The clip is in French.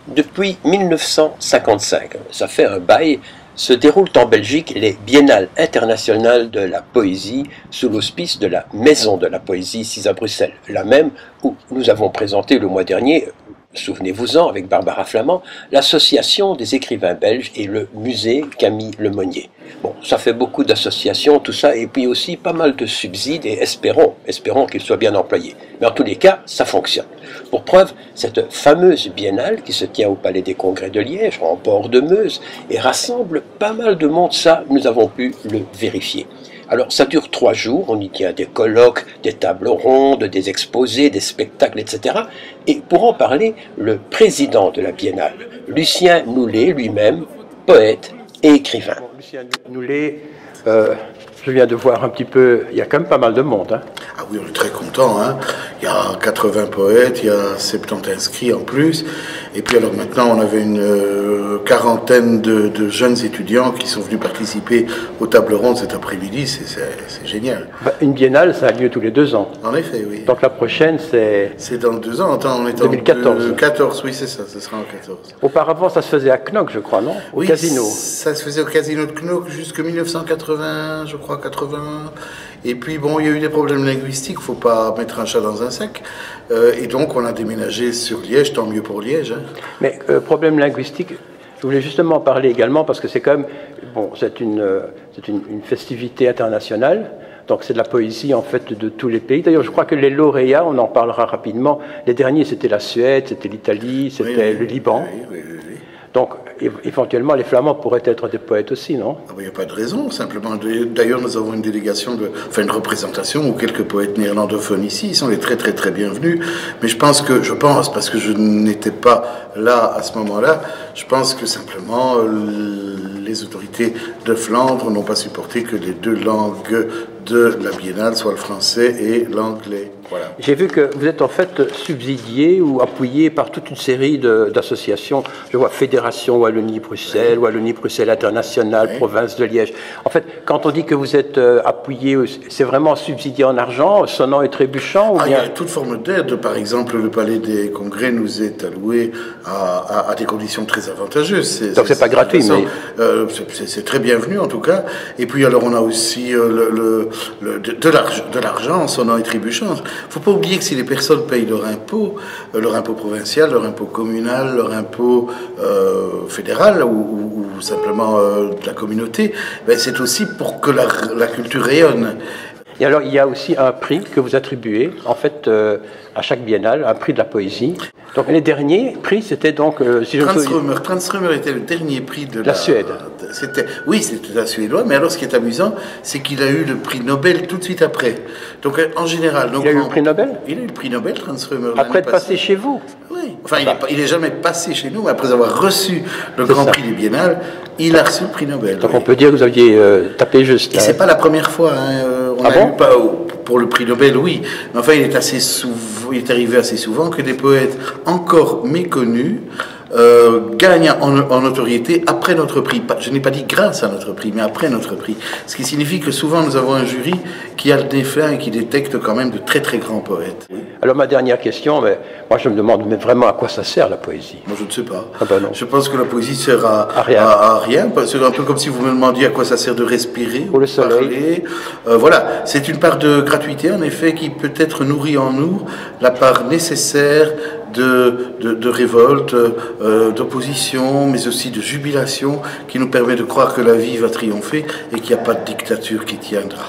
Depuis 1955, ça fait un bail, se déroulent en Belgique les Biennales internationales de la poésie sous l'auspice de la Maison de la Poésie ici à Bruxelles, la même où nous avons présenté le mois dernier, souvenez-vous-en, avec Barbara Flamand, l'Association des écrivains belges et le musée Camille Lemonnier. Bon, ça fait beaucoup d'associations, tout ça, et puis aussi pas mal de subsides, et espérons qu'ils soient bien employés. Mais en tous les cas, ça fonctionne. Pour preuve, cette fameuse biennale qui se tient au Palais des Congrès de Liège, en bord de Meuse, et rassemble pas mal de monde, ça, nous avons pu le vérifier. Alors, ça dure 3 jours, on y tient des colloques, des tables rondes, des exposés, des spectacles, etc. Et pour en parler, le président de la biennale, Lucien Noulet, lui-même, poète et écrivain. Bon, Lucien Noulet, je viens de voir un petit peu, il y a quand même pas mal de monde. Hein. Ah oui, on est très content. Hein. Il y a 80 poètes, il y a 70 inscrits en plus. Et puis alors maintenant, on avait une quarantaine de jeunes étudiants qui sont venus participer aux tables rondes cet après-midi. C'est génial. Bah, une biennale, ça a lieu tous les 2 ans. En effet, oui. Donc la prochaine, c'est... C'est dans 2 ans. Attends, on est en 2014. 14, oui, c'est ça, ce sera en 14. Auparavant, ça se faisait à Knock, je crois, non? Au casino. Ça se faisait au casino de Knock jusqu'en 1980, je crois, 80. Et puis, bon, il y a eu des problèmes linguistiques, il ne faut pas mettre un chat dans un sac. Et donc, on a déménagé sur Liège, tant mieux pour Liège. Hein. Mais problème linguistique, je voulais justement en parler également parce que c'est quand même, bon, c'est une festivité internationale. Donc c'est de la poésie en fait de tous les pays. D'ailleurs, je crois que les lauréats, on en parlera rapidement. Les derniers, c'était la Suède, c'était l'Italie, c'était le Liban. Oui. Donc, éventuellement, les Flamands pourraient être des poètes aussi, non? Il n'y a pas de raison, simplement. D'ailleurs, nous avons une délégation, une représentation ou quelques poètes néerlandophones ici. Ils sont les très, très, très bienvenus. Mais je pense, parce que je n'étais pas là à ce moment-là, je pense que simplement les autorités de Flandre n'ont pas supporté que les 2 langues de la biennale soient le français et l'anglais. Voilà. J'ai vu que vous êtes en fait subsidié ou appuyé par toute une série d'associations. Je vois Fédération Wallonie-Bruxelles, oui. Wallonie-Bruxelles International, oui. Province de Liège. En fait, quand on dit que vous êtes appuyé, c'est vraiment subsidié en argent, sonnant et trébuchant ou bien... Il y a toute forme d'aide. Par exemple, le Palais des Congrès nous est alloué à des conditions très avantageuses. Donc c'est pas gratuit, mais... c'est très bienvenu en tout cas. Et puis alors on a aussi de l'argent sonnant et trébuchant. Il ne faut pas oublier que si les personnes payent leur impôt provincial, leur impôt communal, leur impôt fédéral ou simplement de la communauté, ben c'est aussi pour que la culture rayonne. Et alors, il y a aussi un prix que vous attribuez, en fait, à chaque biennale, un prix de la poésie. Donc, les derniers prix, c'était donc... Transrömer était le dernier prix de la Suède. C'était un Suédois, mais alors ce qui est amusant, c'est qu'il a eu le prix Nobel tout de suite après. Donc, en général... Il a eu le prix Nobel? Il a eu le prix Nobel, Transrömer. Après être passé chez vous? Oui. Enfin, il n'est jamais passé chez nous, mais après avoir reçu le Grand Prix des Biennales, il a reçu le prix Nobel. Donc, on peut dire que vous aviez tapé juste. Et c'est pas la première fois. Hein. Pour le prix Nobel, oui. Mais enfin, il est arrivé assez souvent que des poètes encore méconnus gagnent en notoriété après notre prix. Je n'ai pas dit grâce à notre prix, mais après notre prix. Ce qui signifie que souvent nous avons un jury qui a le nez fin et qui détecte quand même de très très grands poètes. Alors ma dernière question, moi je me demande mais vraiment à quoi ça sert la poésie? Moi je ne sais pas. Ah ben non. Je pense que la poésie sert à rien. C'est un peu comme si vous me demandiez à quoi ça sert de respirer ou le soleil. Voilà, c'est une part de gratuité en effet qui peut-être nourrit en nous la part nécessaire de révolte, d'opposition, mais aussi de jubilation qui nous permet de croire que la vie va triompher et qu'il n'y a pas de dictature qui tiendra.